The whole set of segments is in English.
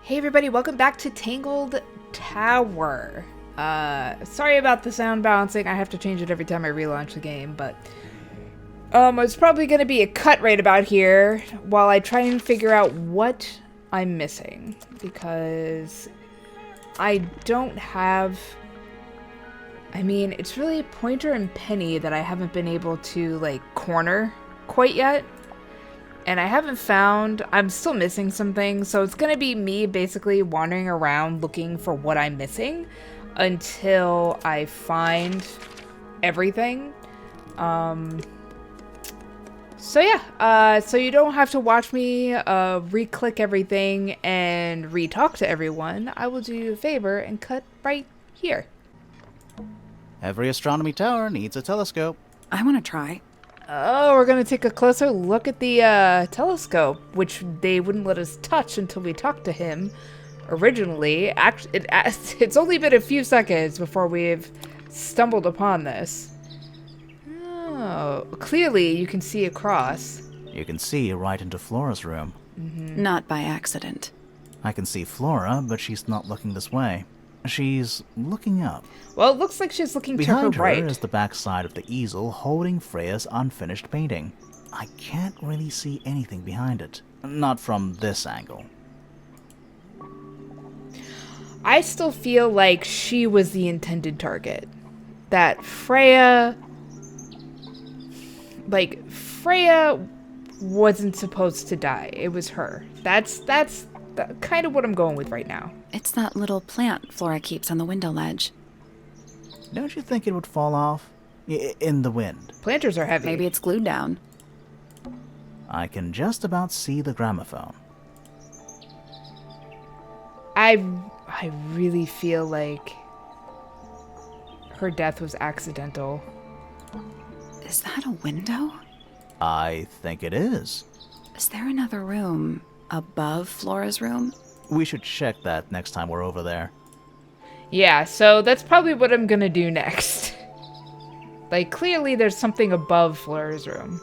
Hey everybody, welcome back to Tangled Tower. Sorry about the sound balancing. I have to change it every time I relaunch the game, but it's probably going to be a cut right about here while I try and figure out what I'm missing, because I don't have... it's really Pointer and Penny that I haven't been able to, corner quite yet. And I haven't found... I'm still missing some things, so it's gonna be me basically wandering around looking for what I'm missing until I find everything. So yeah, so you don't have to watch me re-click everything and re-talk to everyone. I will do you a favor and cut right here. Every astronomy tower needs a telescope. I want to try. Oh, we're gonna take a closer look at the telescope, which they wouldn't let us touch until we talked to him originally. It's only been a few seconds before we've stumbled upon this. Oh, clearly you can see across. You can see right into Flora's room. Not by accident. I can see Flora, but she's not looking this way. She's looking up. Well, it looks like she's looking to her Behind right. her is the backside of the easel holding Freya's unfinished painting. I can't really see anything behind it. Not from this angle. I still feel like she was the intended target. That Freya wasn't supposed to die. It was her. That's kind of what I'm going with right now. It's that little plant Flora keeps on the window ledge. Don't you think it would fall off? In the wind. Planters are heavy. Maybe it's glued down. I can just about see the gramophone. I really feel like her death was accidental. Is that a window? I think it is. Is there another room above Flora's room? We should check that next time we're over there. Yeah, so that's probably what I'm gonna do next. Clearly there's something above Flora's room.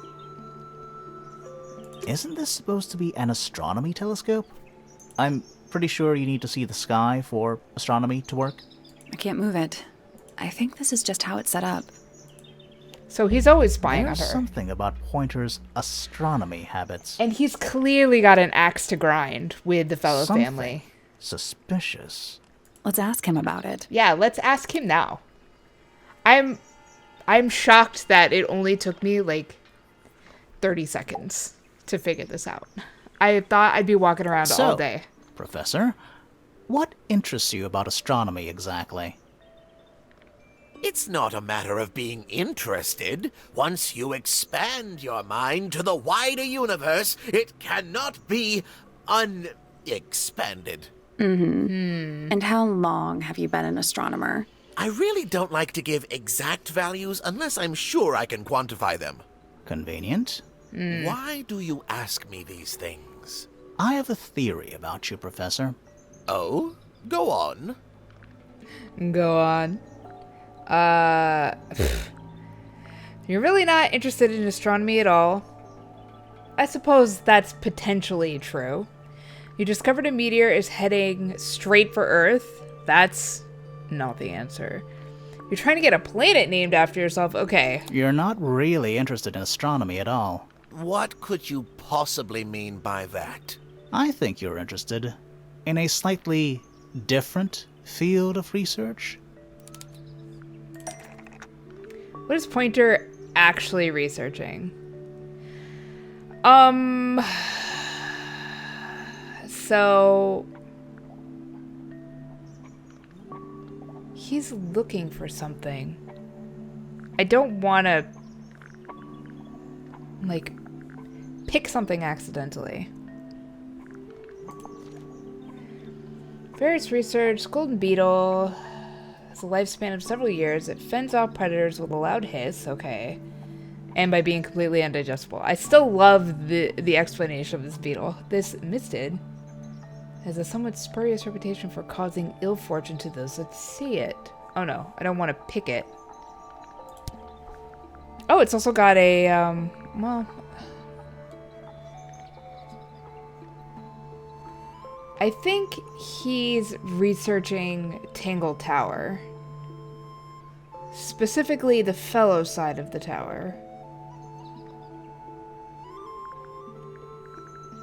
Isn't this supposed to be an astronomy telescope? I'm pretty sure you need to see the sky for astronomy to work. I can't move it. I think this is just how it's set up. So he's always spying on There's her. something about Pointer's astronomy habits. And he's clearly got an axe to grind with the fellow Something family. Suspicious. Let's ask him about it. Yeah, let's ask him now. I'm shocked that it only took me 30 seconds to figure this out. I thought I'd be walking around all day. Professor, what interests you about astronomy exactly? It's not a matter of being interested. Once you expand your mind to the wider universe, it cannot be unexpanded. And how long have you been an astronomer? I really don't like to give exact values unless I'm sure I can quantify them. Convenient. Why do you ask me these things? I have a theory about you, Professor. Oh? Go on. Go on. You're really not interested in astronomy at all. I suppose that's potentially true. You discovered a meteor is heading straight for Earth. That's not the answer. You're trying to get a planet named after yourself. Okay. You're not really interested in astronomy at all. What could you possibly mean by that? I think you're interested in a slightly different field of research. What is Pointer actually researching? So he's looking for something. I don't want to pick something accidentally. Various research, golden beetle has a lifespan of several years. It fends off predators with a loud hiss, okay, and by being completely undigestible. I still love the explanation of this beetle. This mistid has a somewhat spurious reputation for causing ill fortune to those that see it. Oh no, I don't want to pick it. Oh, it's also got a, well, I think he's researching Tangle Tower. Specifically the fellow side of the tower.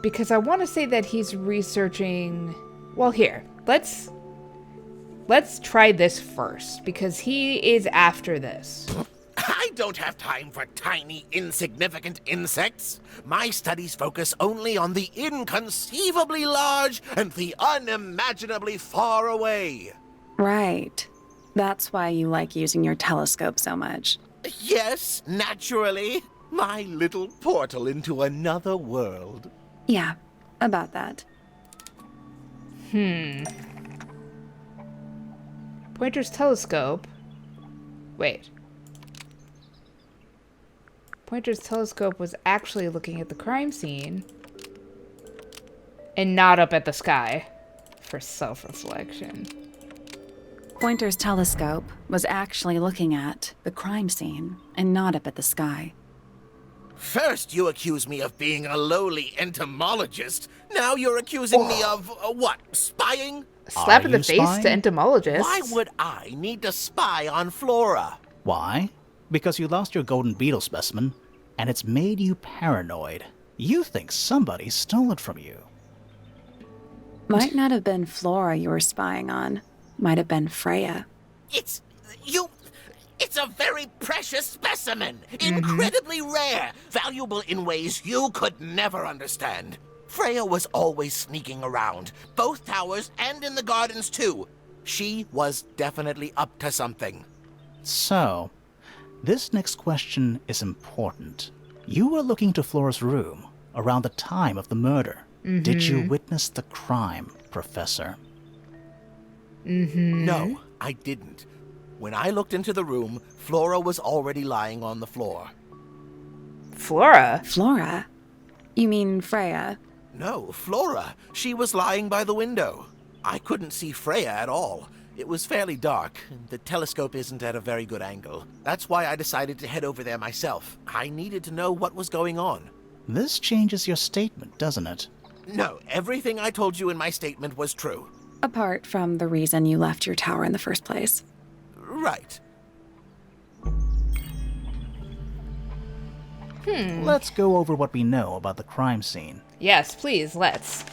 Because I want to say that he's researching... Well, here. Let's try this first, because he is after this. I don't have time for tiny, insignificant insects. My studies focus only on the inconceivably large and the unimaginably far away. Right. That's why you like using your telescope so much. Yes, naturally. My little portal into another world. Yeah, about that. Pointer's telescope. Wait. Pointer's telescope was actually looking at the crime scene and not up at the sky for self-reflection. Pointer's telescope was actually looking at the crime scene and not up at the sky. First, you accuse me of being a lowly entomologist. Now you're accusing me of, what, spying? Slap Are in the you face to spying? entomologists. Why would I need to spy on Flora? Why? Because you lost your golden beetle specimen, and it's made you paranoid. You think somebody stole it from you. Might not have been Flora you were spying on. Might have been Freya. It's a very precious specimen. Incredibly rare. Valuable in ways you could never understand. Freya was always sneaking around. Both towers and in the gardens, too. She was definitely up to something. So, this next question is important. You were looking to Flora's room around the time of the murder. Did you witness the crime, Professor? No, I didn't. When I looked into the room, Flora was already lying on the floor. Flora? Flora? You mean Freya? No, Flora. She was lying by the window. I couldn't see Freya at all. It was fairly dark. The telescope isn't at a very good angle. That's why I decided to head over there myself. I needed to know what was going on. This changes your statement, doesn't it? No, everything I told you in my statement was true. Apart from the reason you left your tower in the first place. Right. Let's go over what we know about the crime scene. Yes, please, let's.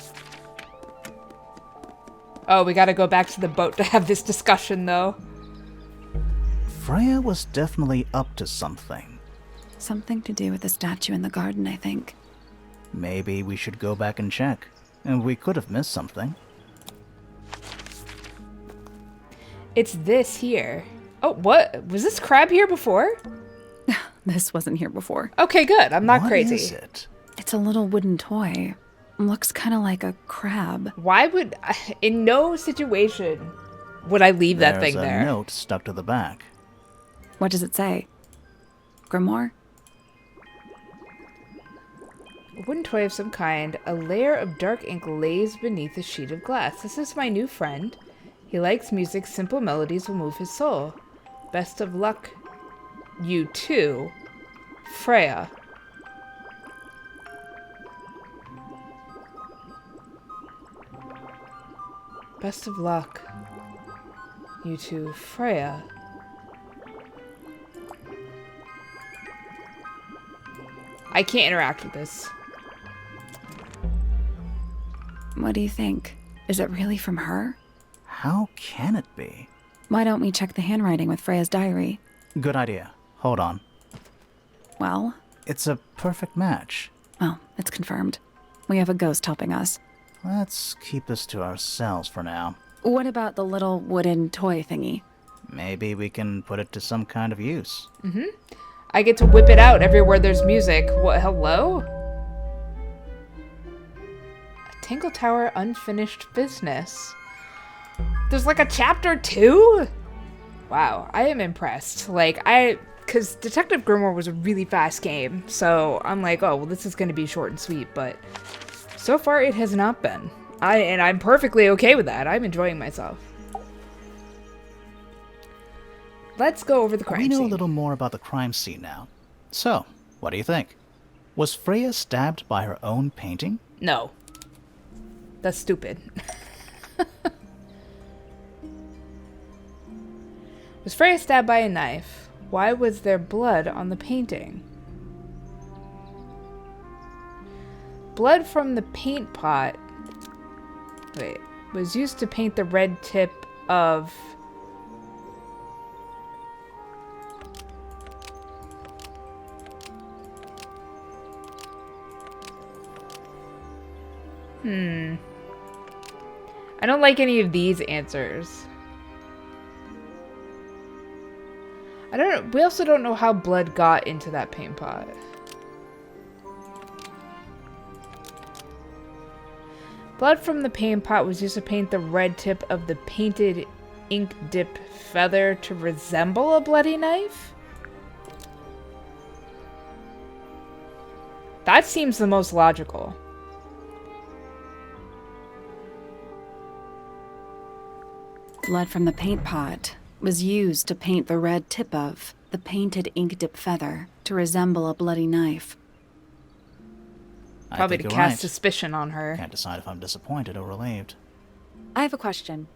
Oh, we gotta go back to the boat to have this discussion, though. Freya was definitely up to something. Something to do with the statue in the garden, I think. Maybe we should go back and check. And we could have missed something. It's this here. Oh, what? Was this crab here before? This wasn't here before. Okay, good. I'm not What crazy. is it? It's a little wooden toy. Looks kind of like a crab. Why would... In no situation would I leave that thing There's a there. note stuck to the back. What does it say? Grimoire? A wooden toy of some kind. A layer of dark ink lays beneath a sheet of glass. This is my new friend. He likes music. Simple melodies will move his soul. Best of luck, you too, Freya. Best of luck, you too, Freya. I can't interact with this. What do you think? Is it really from her? How can it be? Why don't we check the handwriting with Freya's diary? Good idea. Hold on. Well, It's a perfect match. well, it's confirmed. We have a ghost helping us. Let's keep this to ourselves for now. What about the little wooden toy thingy? Maybe we can put it to some kind of use. I get to whip it out everywhere there's music. What, hello? A Tangle Tower unfinished business. There's like a chapter 2? Wow, I am impressed. Because Detective Grimoire was a really fast game, so I'm like, oh, well, this is going to be short and sweet, but so far it has not been. And I'm perfectly okay with that. I'm enjoying myself. Let's go over the crime We know scene. a little more about the crime scene now. So, what do you think? Was Freya stabbed by her own painting? No. That's stupid. Was Freya stabbed by a knife? Why was there blood on the painting? Blood from the paint pot. Wait. Was used to paint the red tip of... I don't like any of these answers. We also don't know how blood got into that paint pot. Blood from the paint pot was used to paint the red tip of the painted ink dip feather to resemble a bloody knife? That seems the most logical. Blood from the paint pot was used to paint the red tip of the painted ink dip feather to resemble a bloody knife. Probably I think to you're cast right. suspicion on her. Can't decide if I'm disappointed or relieved. I have a question.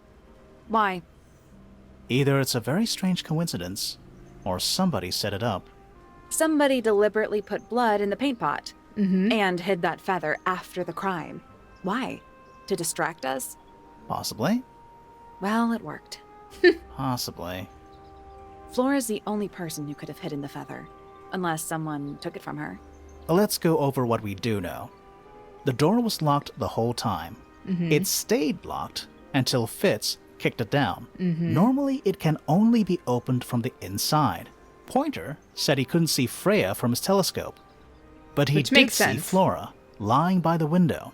Why? Either it's a very strange coincidence, or somebody set it up. Somebody deliberately put blood in the paint pot and hid that feather after the crime. Why? To distract us? Possibly. Well, it worked. Possibly. Flora's the only person who could have hidden the feather, unless someone took it from her. Let's go over what we do know. The door was locked the whole time. It stayed locked until Fitz kicked it down. Normally, it can only be opened from the inside. Pointer said he couldn't see Freya from his telescope, but he Which did makes see sense. Flora lying by the window.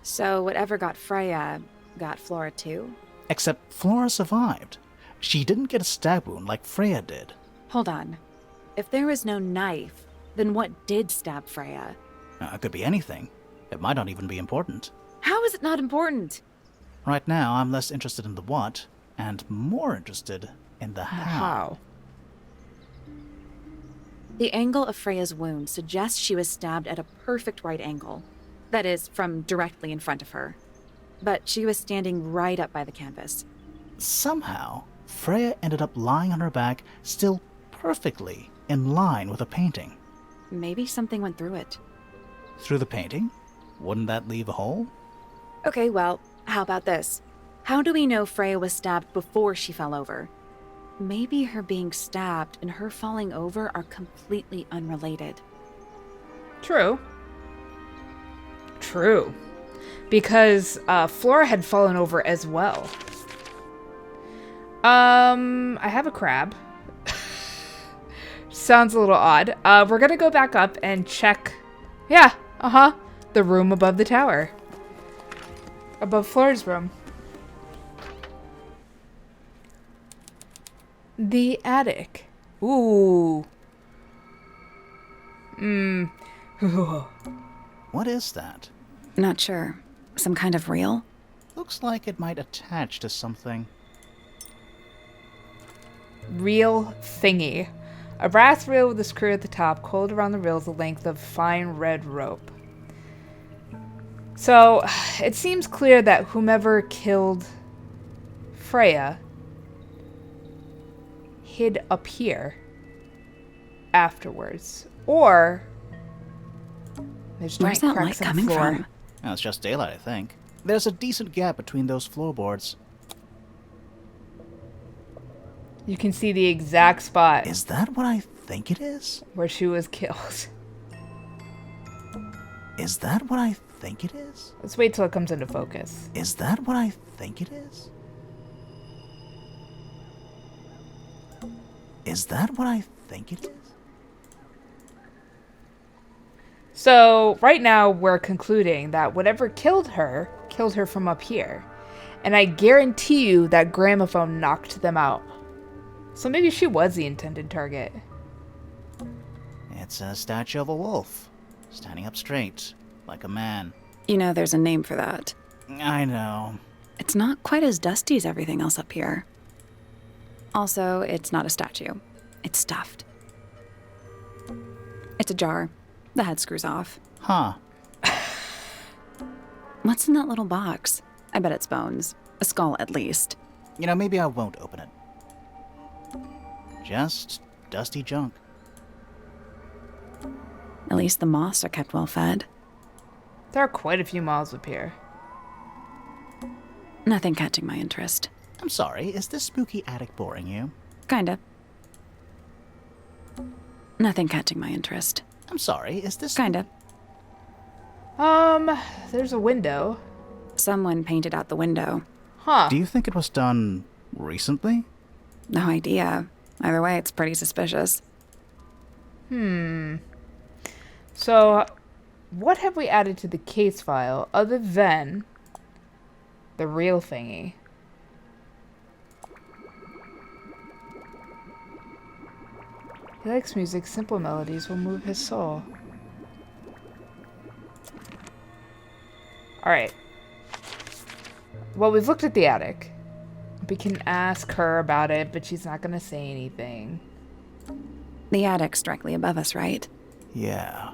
So whatever got Freya got Flora too? Except Flora survived. She didn't get a stab wound like Freya did. Hold on. If there was no knife, then what did stab Freya? It could be anything. It might not even be important. How is it not important? Right now, I'm less interested in the what, and more interested in the how. How? The angle of Freya's wound suggests she was stabbed at a perfect right angle. That is, from directly in front of her. But she was standing right up by the canvas. Somehow, Freya ended up lying on her back, still perfectly in line with the painting. Maybe something went through it. Through the painting? Wouldn't that leave a hole? Okay, well, how about this? How do we know Freya was stabbed before she fell over? Maybe her being stabbed and her falling over are completely unrelated. True. True. Because Flora had fallen over as well. I have a crab. Sounds a little odd. We're gonna go back up and check. Yeah, the room above the tower. Above Flora's room. The attic. Ooh. What is that? Not sure. Some kind of reel? Looks like it might attach to something. Reel thingy. A brass reel with a screw at the top. Coiled around the reel is the length of fine red rope. So, it seems clear that whomever killed Freya hid up here afterwards. Or there's Where's giant that light cracks in the coming floor. from? Oh, it's just daylight, I think. There's a decent gap between those floorboards. You can see the exact spot Is that what I think it is? where she was killed. Is that what I think it is? Let's wait till it comes into focus. Is that what I think it is? Is that what I think it is? So, right now, we're concluding that whatever killed her from up here. And I guarantee you that gramophone knocked them out. So maybe she was the intended target. It's a statue of a wolf, standing up straight, like a man. You know, there's a name for that. I know. It's not quite as dusty as everything else up here. Also, it's not a statue. It's stuffed. It's a jar. The head screws off. Huh. What's in that little box? I bet it's bones. A skull, at least. You know, maybe I won't open it. Just dusty junk. At least the moths are kept well fed. There are quite a few moths up here. Nothing catching my interest. I'm sorry, is this spooky attic boring you? Kinda. Nothing catching my interest. I'm sorry, is this... Kinda. There's a window. Someone painted out the window. Huh. Do you think it was done recently? No idea. Either way, it's pretty suspicious. So, what have we added to the case file other than the real thingy? He likes music. Simple melodies will move his soul. Alright. Well, we've looked at the attic. We can ask her about it, but she's not going to say anything. The attic's directly above us, right? Yeah.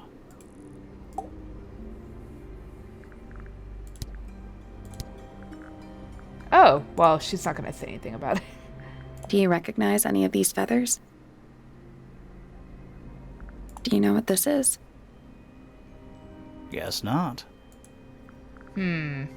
Oh, well, she's not going to say anything about it. Do you recognize any of these feathers? Do you know what this is? Guess not. I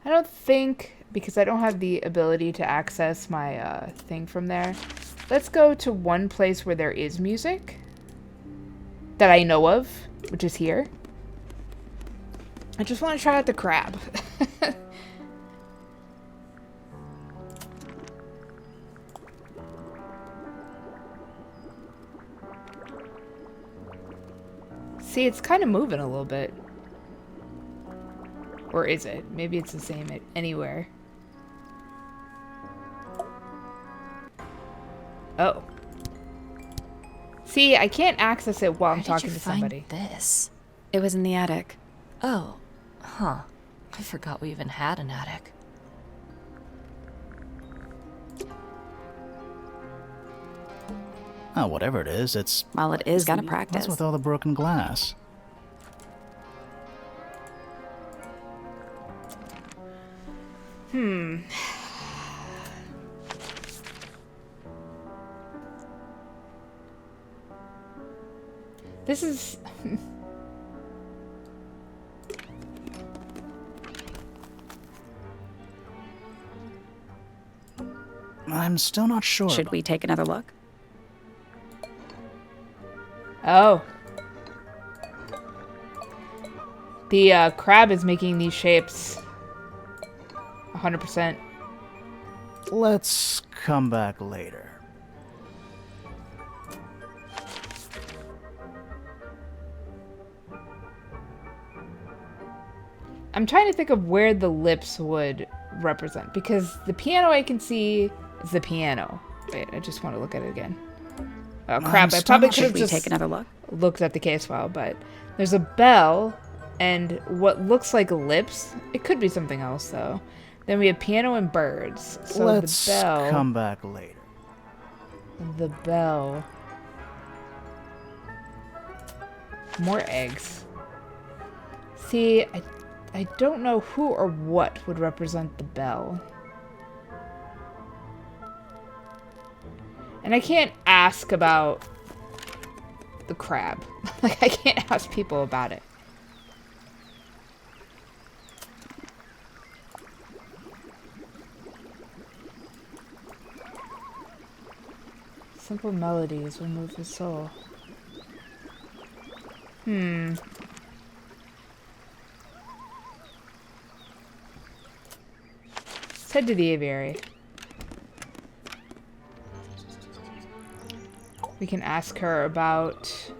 don't think, because I don't have the ability to access my thing from there. Let's go to one place where there is music that I know of, which is here. I just want to try out the crab. See, it's kind of moving a little bit. Or is it? Maybe it's the same anywhere. Oh. See, I can't access it while I'm talking to somebody. This? It was in the attic. Oh, huh. I forgot we even had an attic. Oh, whatever it is, it's... Well, it is gotta practice. What's with all the broken glass? This is... I'm still not sure. Should we take another look? Oh. The crab is making these shapes 100%. Let's come back later. I'm trying to think of where the lips would represent, because the piano I can see is the piano. Wait, I just want to look at it again. Oh crap, I probably should have just take another look. looked at the case file, but there's a bell and what looks like lips. It could be something else though. Then we have piano and birds. So Let's the bell. come back later. The bell. More eggs. See, I don't know who or what would represent the bell. And I can't ask about the crab. Like, I can't ask people about it. Simple melodies will move his soul. Let's head to the aviary. We can ask her about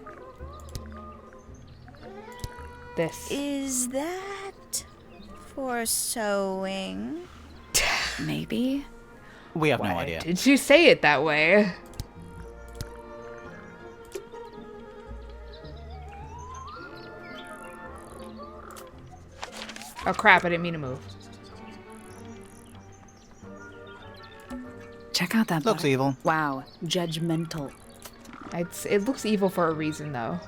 this. Is that for sewing? Maybe? We have no Why idea. did you say it that way? Oh crap, I didn't mean to move. Check out that Looks book. evil. Wow, judgmental. It looks evil for a reason, though.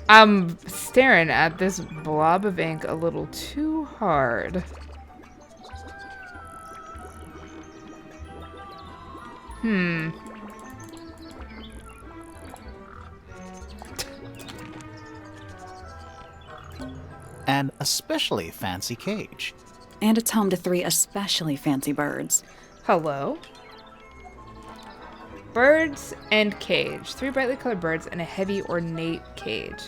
I'm staring at this blob of ink a little too hard. An especially fancy cage. And it's home to 3 especially fancy birds. Hello? Birds and cage. 3 brightly colored birds and a heavy ornate cage.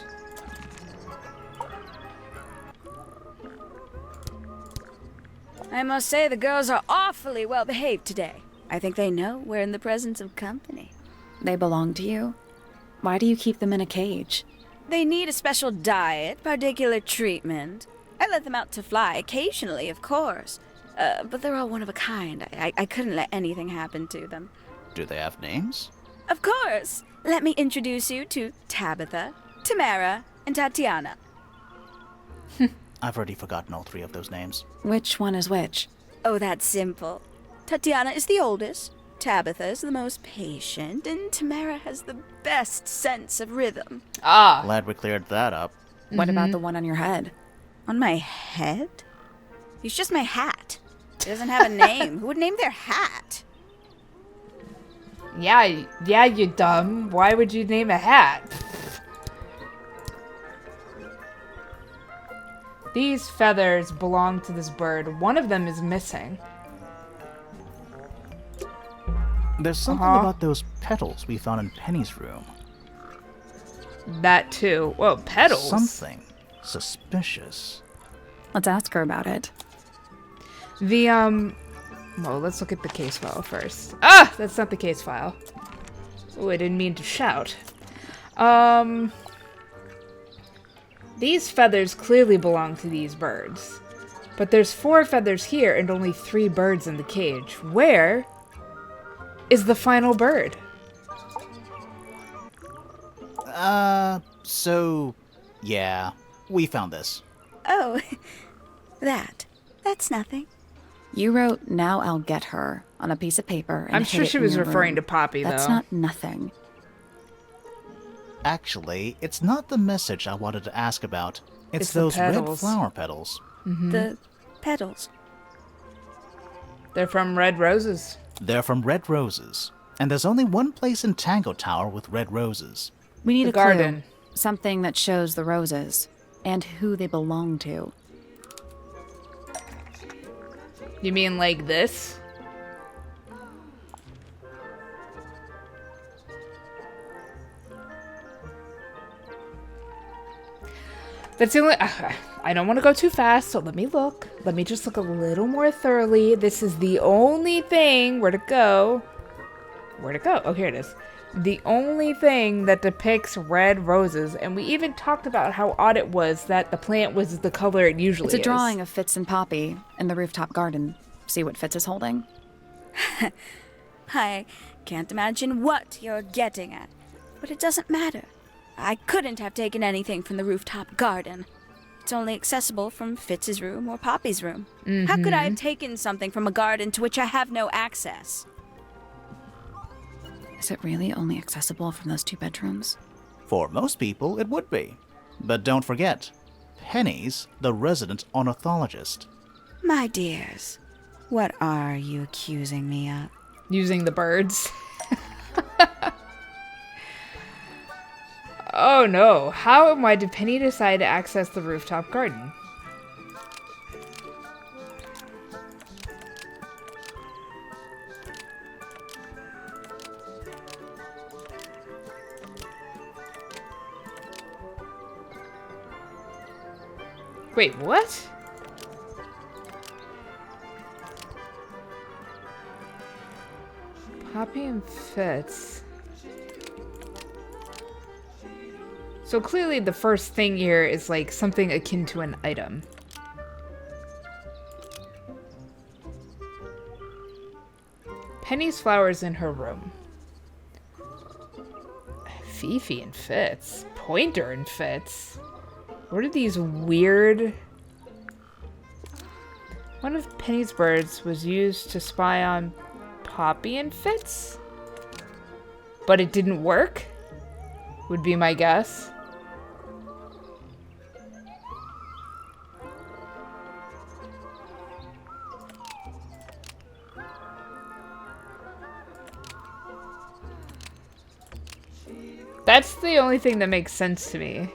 I must say the girls are awfully well behaved today. I think they know we're in the presence of company. They belong to you. Why do you keep them in a cage? They need a special diet, particular treatment. I let them out to fly occasionally, of course. But they're all one of a kind. I couldn't let anything happen to them. Do they have names? Of course. Let me introduce you to Tabitha, Tamara, and Tatiana. I've already forgotten all 3 of those names. Which one is which? Oh, that's simple. Tatiana is the oldest, Tabitha is the most patient, and Tamara has the best sense of rhythm. Ah. Glad we cleared that up. What about the one on your head? On my head? He's just my hat. He doesn't have a name. Who would name their hat? Yeah, you dumb. Why would you name a hat? These feathers belong to this bird. One of them is missing. There's something about those petals we found in Penny's room. That too. Whoa, petals. Something suspicious. Let's ask her about it. Well, let's look at the case file first. Ah, that's not the case file. Oh, I didn't mean to shout. These feathers clearly belong to these birds. But there's 4 feathers here and only 3 birds in the cage. Where is the final bird? So, yeah, we found this. Oh, that's nothing. You wrote, "Now I'll get her," on a piece of paper. And I'm hid sure it she in was your referring room. to Poppy, though. That's not nothing. Actually, it's not the message I wanted to ask about. It's the those red petals. flower petals. The petals. They're from red roses. They're from red roses. And there's only one place in Tangle Tower with red roses. We need The a garden. clue. Something that shows the roses and who they belong to. You mean like this? That's the only... I don't want to go too fast, so let me look. Let me just look a little more thoroughly. This is the only thing... Where'd it go? Where'd it go? Oh, here it is. The only thing that depicts red roses, and we even talked about how odd it was that the plant was the color it usually is. It's a drawing of Fitz and Poppy in the rooftop garden. See what Fitz is holding? I can't imagine what you're getting at, but it doesn't matter. I couldn't have taken anything from the rooftop garden. It's only accessible from Fitz's room or Poppy's room. How could I have taken something from a garden to which I have no access? Is it really only accessible from those 2 bedrooms? For most people, it would be. But don't forget, Penny's the resident ornithologist. My dears, what are you accusing me of? Using the birds. Oh no, why did Penny decide to access the rooftop garden? Wait, what? Poppy and Fitz. So clearly the first thing here is like something akin to an item. Penny's flowers in her room. Fifi and Fitz. Pointer and Fitz. What are these weird... One of Penny's birds was used to spy on Poppy and Fitz? But it didn't work? Would be my guess. That's the only thing that makes sense to me.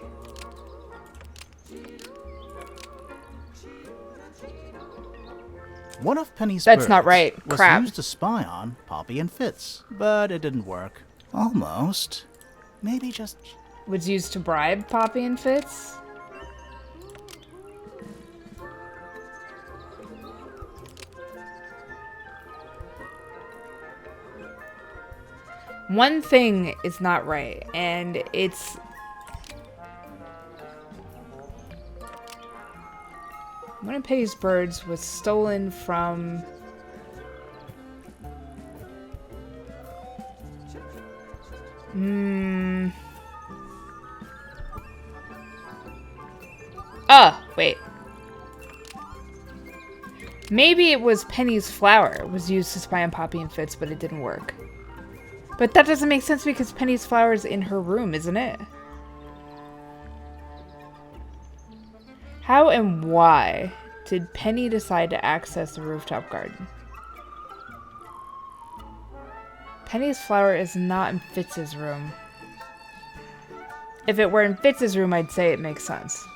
One of Penny's That's birds not right. was Crap. used to spy on Poppy and Fitz, but it didn't work. Almost. Maybe just... Was used to bribe Poppy and Fitz? One thing is not right, and it's... One of Penny's birds was stolen from... Wait. Maybe it was Penny's flower. It was used to spy on Poppy and Fitz, but it didn't work. But that doesn't make sense because Penny's flower is in her room, isn't it? How and why did Penny decide to access the rooftop garden? Penny's flower is not in Fitz's room. If it were in Fitz's room, I'd say it makes sense.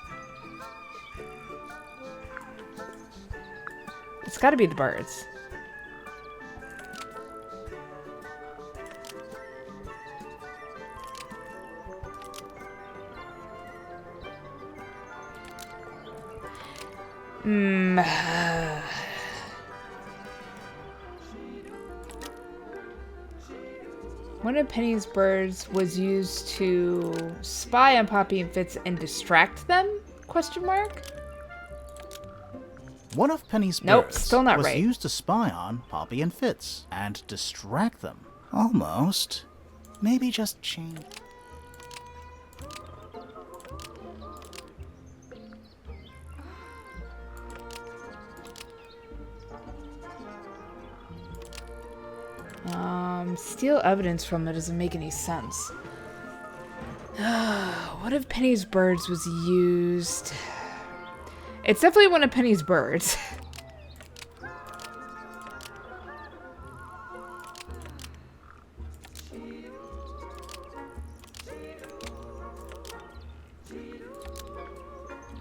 It's gotta be the birds. One of Penny's birds was used to spy on Poppy and Fitz and distract them? Question mark? One of Penny's Nope, birds still not was right. used to spy on Poppy and Fitz and distract them. Almost. Maybe just change... Steal evidence from it doesn't make any sense. One of Penny's birds was used... It's definitely one of Penny's birds.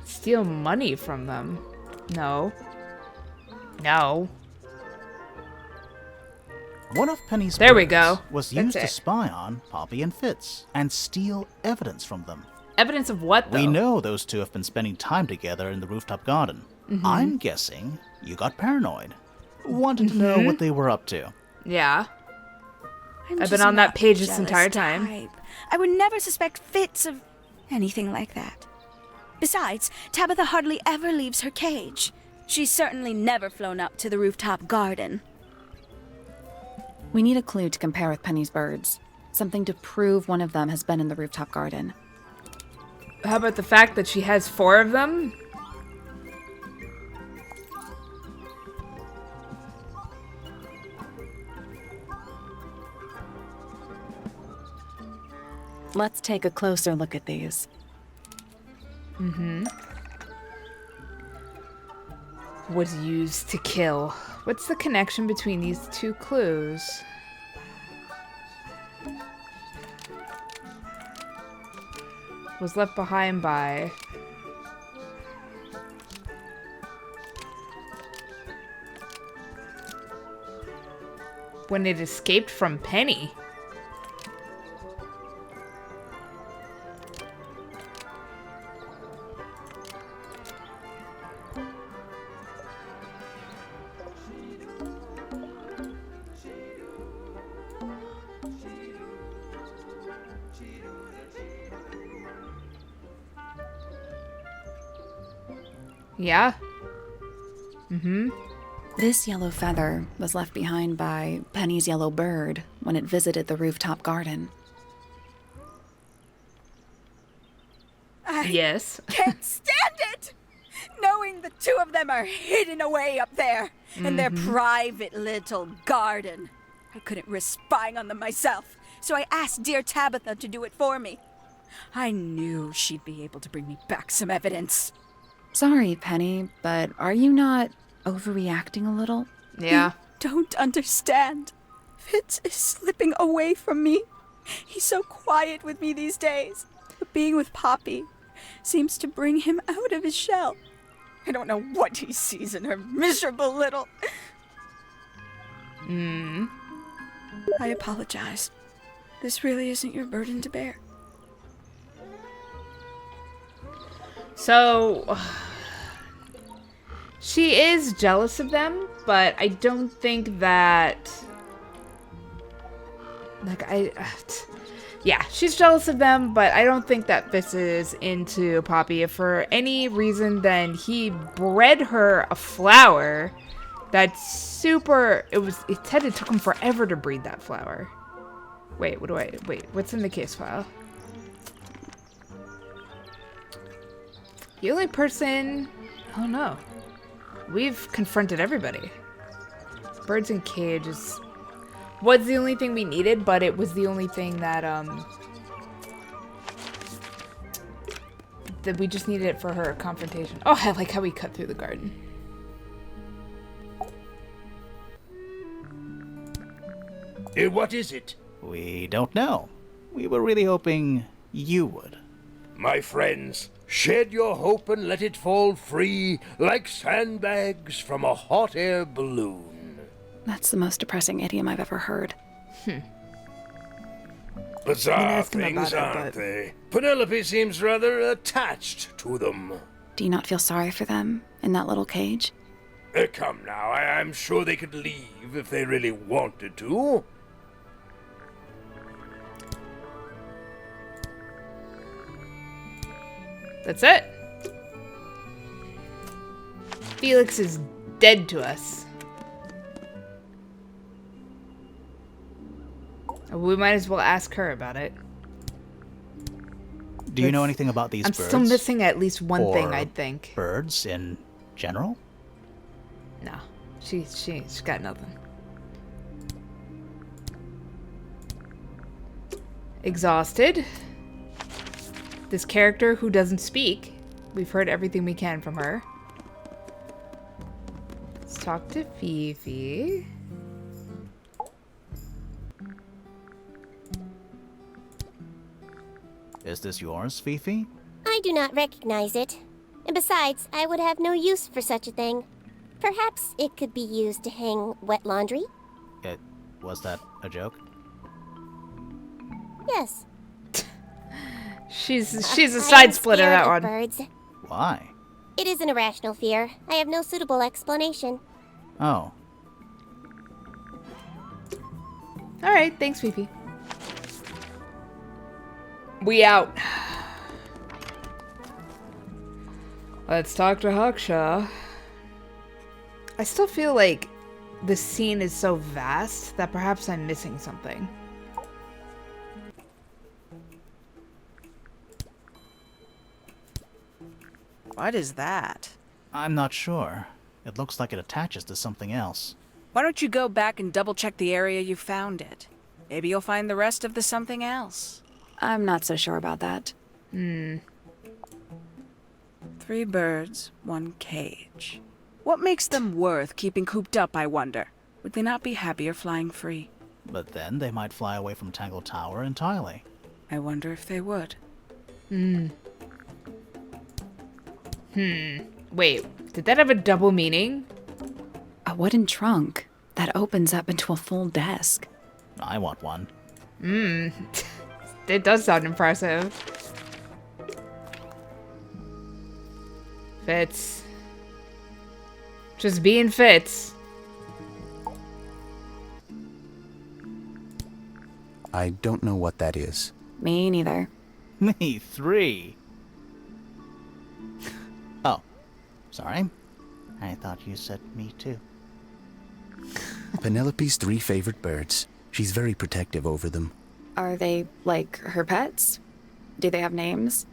Steal money from them? No. No. One of Penny's There we birds go. was That's used to it. spy on Poppy and Fitz and steal evidence from them. Evidence of what, though? We know those two have been spending time together in the rooftop garden. I'm guessing you got paranoid. Wanted to know what they were up to. Yeah. I'm I've been just on that not page the this jealous entire time. type. I would never suspect Fitz of anything like that. Besides, Tabitha hardly ever leaves her cage. She's certainly never flown up to the rooftop garden. We need a clue to compare with Penny's birds. Something to prove one of them has been in the rooftop garden. How about the fact that she has 4 of them? Let's take a closer look at these. Was used to kill. What's the connection between these 2 clues? Was left behind by... When it escaped from Penny. Yeah. This yellow feather was left behind by Penny's yellow bird when it visited the rooftop garden. I Yes. can't stand it! Knowing the two of them are hidden away up there in their private little garden. I couldn't risk spying on them myself, so I asked dear Tabitha to do it for me. I knew she'd be able to bring me back some evidence. Sorry, Penny, but are you not overreacting a little? Yeah. You don't understand. Fitz is slipping away from me. He's so quiet with me these days. But being with Poppy seems to bring him out of his shell. I don't know what he sees in her miserable little... I apologize. This really isn't your burden to bear. So, she is jealous of them, but I don't think that, like, yeah, she's jealous of them, but I don't think that Fitz is into Poppy. If for any reason, then he bred her a flower that's super, it said it took him forever to breed that flower. Wait, what's in the case file? The only person... Oh no. We've confronted everybody. Birds in cages was the only thing we needed, but it was the only thing that we just needed it for her confrontation. Oh, I like how we cut through the garden. What is it? We don't know. We were really hoping you would. My friends, shed your hope and let it fall free like sandbags from a hot air balloon. That's the most depressing idiom I've ever heard. Bizarre ask him things, about it, aren't but- they? Penelope seems rather attached to them. Do you not feel sorry for them in that little cage? Come now, I'm sure they could leave if they really wanted to. That's it. Felix is dead to us. We might as well ask her about it. Do you know anything about these I'm birds? still missing at least one thing, Or I think. birds in general? No, she's got nothing. Exhausted. This character who doesn't speak. We've heard everything we can from her. Let's talk to Fifi. Is this yours, Fifi? I do not recognize it. And besides, I would have no use for such a thing. Perhaps it could be used to hang wet laundry? Was that a joke? Yes. She's a I side am splitter, scared that of one. Birds. Why? It is an irrational fear. I have no suitable explanation. Oh, Alright, thanks, Fifi. We out. Let's talk to Haksha. I still feel like the scene is so vast that perhaps I'm missing something. What is that? I'm not sure. It looks like it attaches to something else. Why don't you go back and double check the area you found it? Maybe you'll find the rest of the something else. I'm not so sure about that. 3 birds, 1 cage. What makes them worth keeping cooped up, I wonder? Would they not be happier flying free? But then they might fly away from Tangle Tower entirely. I wonder if they would. Wait, did that have a double meaning? A wooden trunk that opens up into a full desk. I want one. It does sound impressive. Fitz. Just being Fitz. I don't know what that is. Me neither. Me 3. Oh, sorry. I thought you said me too. Penelope's 3 favorite birds. She's very protective over them. Are they, like, her pets? Do they have names?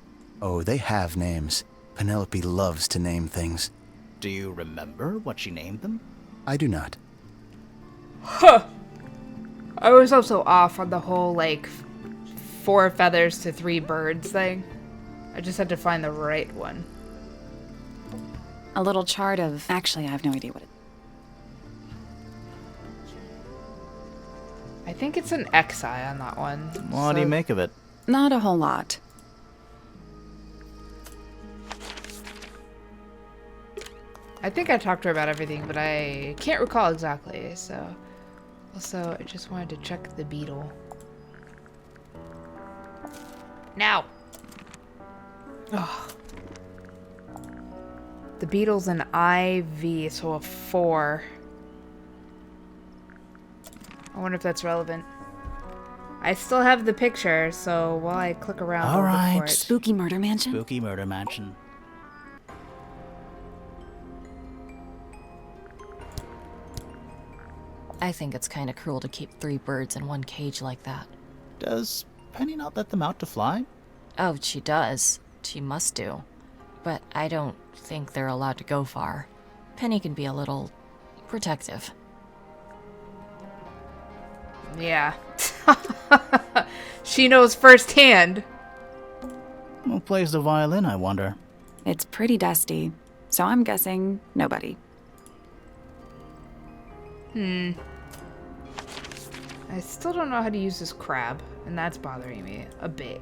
Oh, they have names. Penelope loves to name things. Do you remember what she named them? I do not. Huh. I was also off on the whole, like, 4 feathers to 3 birds thing. I just had to find the right one. A little chart of... Actually, I have no idea what it... I think it's an XI on that one. What do you make of it? Not a whole lot. I think I talked to her about everything, but I can't recall exactly, so... Also, I just wanted to check the beetle. Now! Ugh. The beetle's an IV, so a 4. I wonder if that's relevant. I still have the picture, so while I click around, I'll look for it. Spooky murder mansion? Spooky murder mansion. I think it's kind of cruel to keep 3 birds in one cage like that. Does Penny not let them out to fly? Oh, she does. She must do. But I don't think they're allowed to go far. Penny can be a little protective. Yeah. She knows firsthand. Who plays the violin, I wonder? It's pretty dusty, so I'm guessing nobody. I still don't know how to use this crab, and that's bothering me a bit.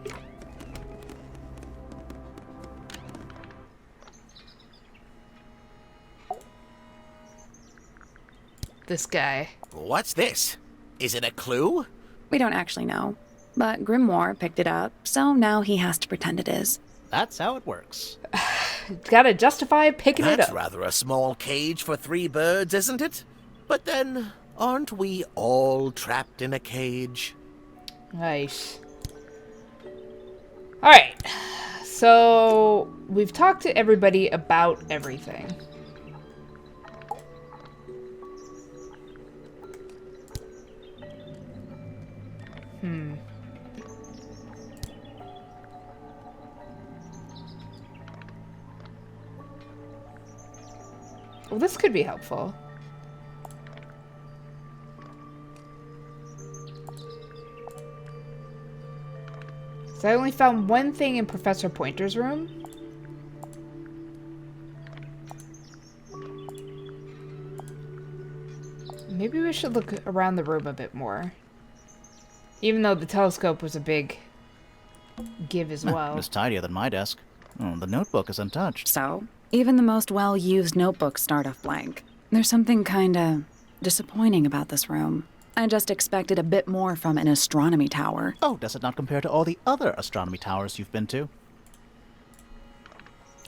This guy. What's this? Is it a clue? We don't actually know, but Grimoire picked it up, so now he has to pretend it is. That's how it works. Gotta justify picking it That's up. rather a small cage for 3 birds, isn't it? But then, aren't we all trapped in a cage? Nice. Alright. So, we've talked to everybody about everything. Well, this could be helpful. So I only found one thing in Professor Pointer's room. Maybe we should look around the room a bit more. Even though the telescope was a big give as well. It's tidier than my desk. Oh, the notebook is untouched. So, even the most well-used notebooks start off blank. There's something kinda disappointing about this room. I just expected a bit more from an astronomy tower. Oh, does it not compare to all the other astronomy towers you've been to?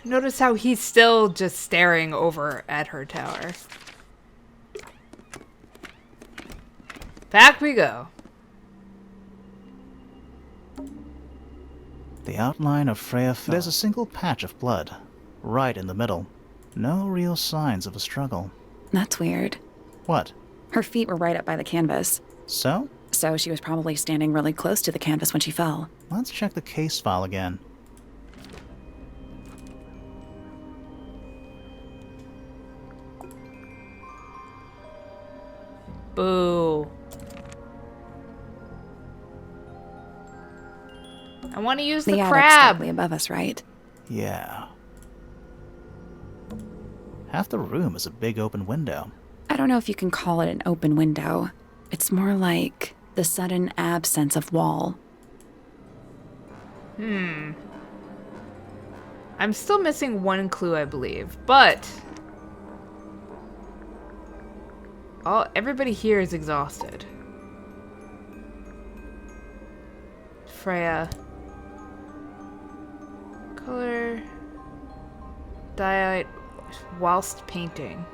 Notice how he's still just staring over at her tower. Back we go. The outline of Freya fell. There's a single patch of blood, right in the middle. No real signs of a struggle. That's weird. What? Her feet were right up by the canvas. So? So she was probably standing really close to the canvas when she fell. Let's check the case file again. Boo. I want to use the attic's crab. directly above us, right? Yeah. Half the room is a big open window. I don't know if you can call it an open window. It's more like the sudden absence of wall. I'm still missing one clue, I believe, but everybody here is exhausted. Freya. Color. Diet whilst painting.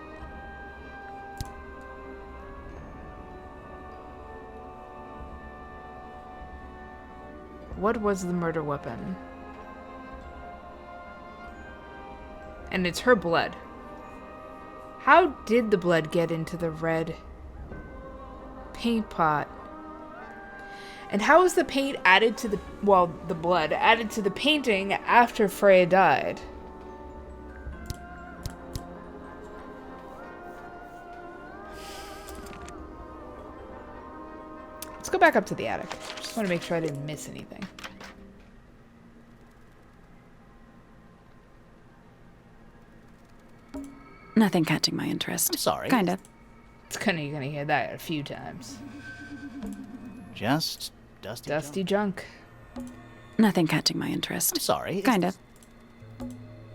What was the murder weapon? And it's her blood. How did the blood get into the red paint pot. And how was the paint added to the, well, the blood added to the painting after Freya died? Let's go back up to the attic. Just want to make sure I didn't miss anything. Nothing catching my interest. I'm sorry. Kinda. It's kind of gonna hear that a few times. Just dusty junk. Nothing catching my interest. I'm sorry. Kinda.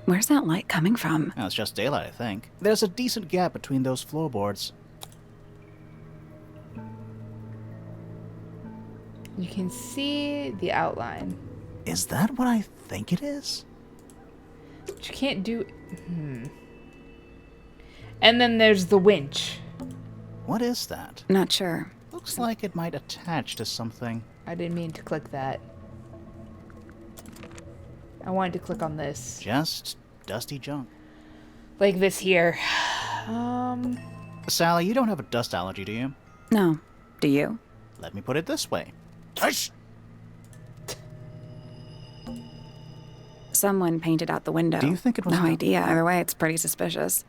Where's that light coming from? Well, it's just daylight, I think. There's a decent gap between those floorboards. You can see the outline. Is that what I think it is? But you can't do... And then there's the winch. What is that? Not sure. Looks like it might attach to something. I didn't mean to click that. I wanted to click on this. Just dusty junk. Like this here. Sally, you don't have a dust allergy, do you? No. Do you? Let me put it this way. Hush! Someone painted out the window. Do you think it was... No idea. Either way, it's pretty suspicious.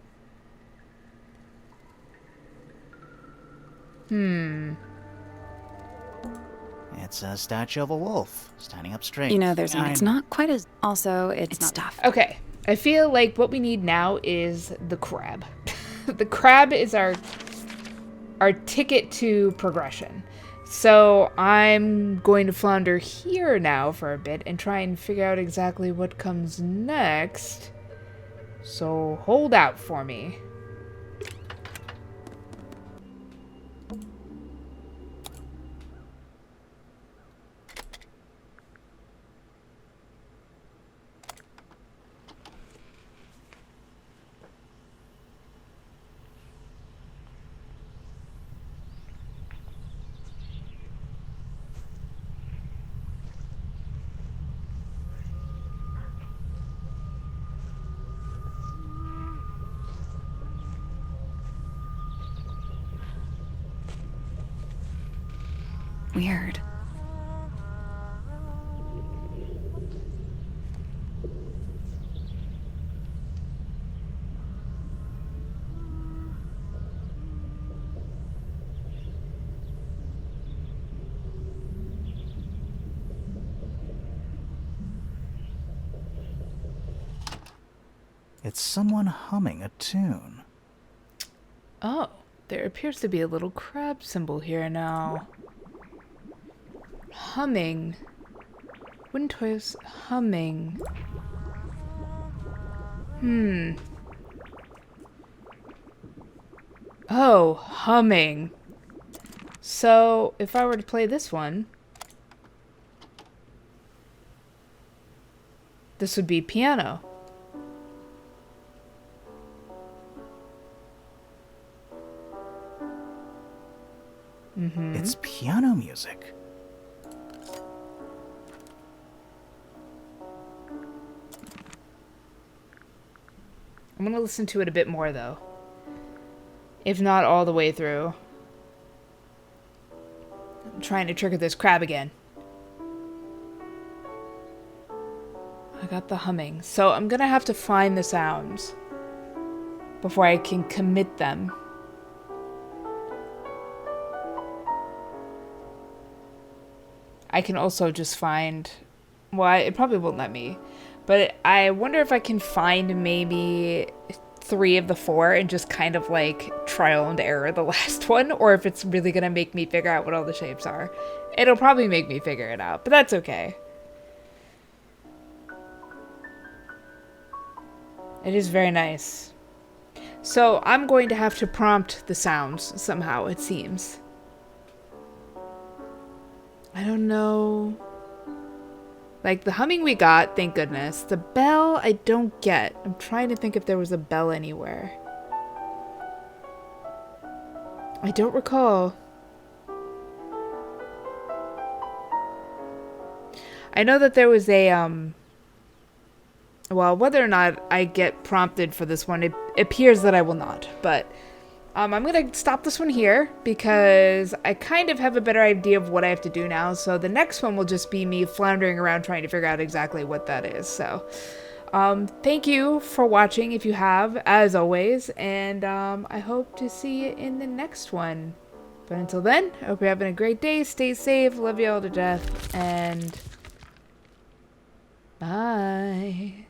It's a statue of a wolf, standing up straight. You know, it's not quite as... Also, it's not... stuff. Okay. I feel like what we need now is the crab. The crab is our ticket to progression. So I'm going to flounder here now for a bit and try and figure out exactly what comes next. So hold out for me. Weird. It's someone humming a tune. Oh, there appears to be a little crab symbol here now. Humming. Wind toys humming. Oh, humming. So, if I were to play this one, this would be piano. It's piano music. I'm gonna listen to it a bit more, though. If not all the way through. I'm trying to trigger this crab again. I got the humming. So I'm gonna have to find the sounds before I can commit them. I can also just find... Well, it probably won't let me. But I wonder if I can find maybe 3 of the 4 and just kind of like trial and error the last one, or if it's really gonna make me figure out what all the shapes are. It'll probably make me figure it out, but that's okay. It is very nice. So I'm going to have to prompt the sounds somehow, it seems. I don't know... Like, the humming we got, thank goodness. The bell, I don't get. I'm trying to think if there was a bell anywhere. I don't recall. I know that there was a, well, whether or not I get prompted for this one, it appears that I will not. But I'm going to stop this one here because I kind of have a better idea of what I have to do now. So the next one will just be me floundering around trying to figure out exactly what that is. So thank you for watching if you have, as always. And I hope to see you in the next one. But until then, I hope you're having a great day. Stay safe. Love you all to death. And bye.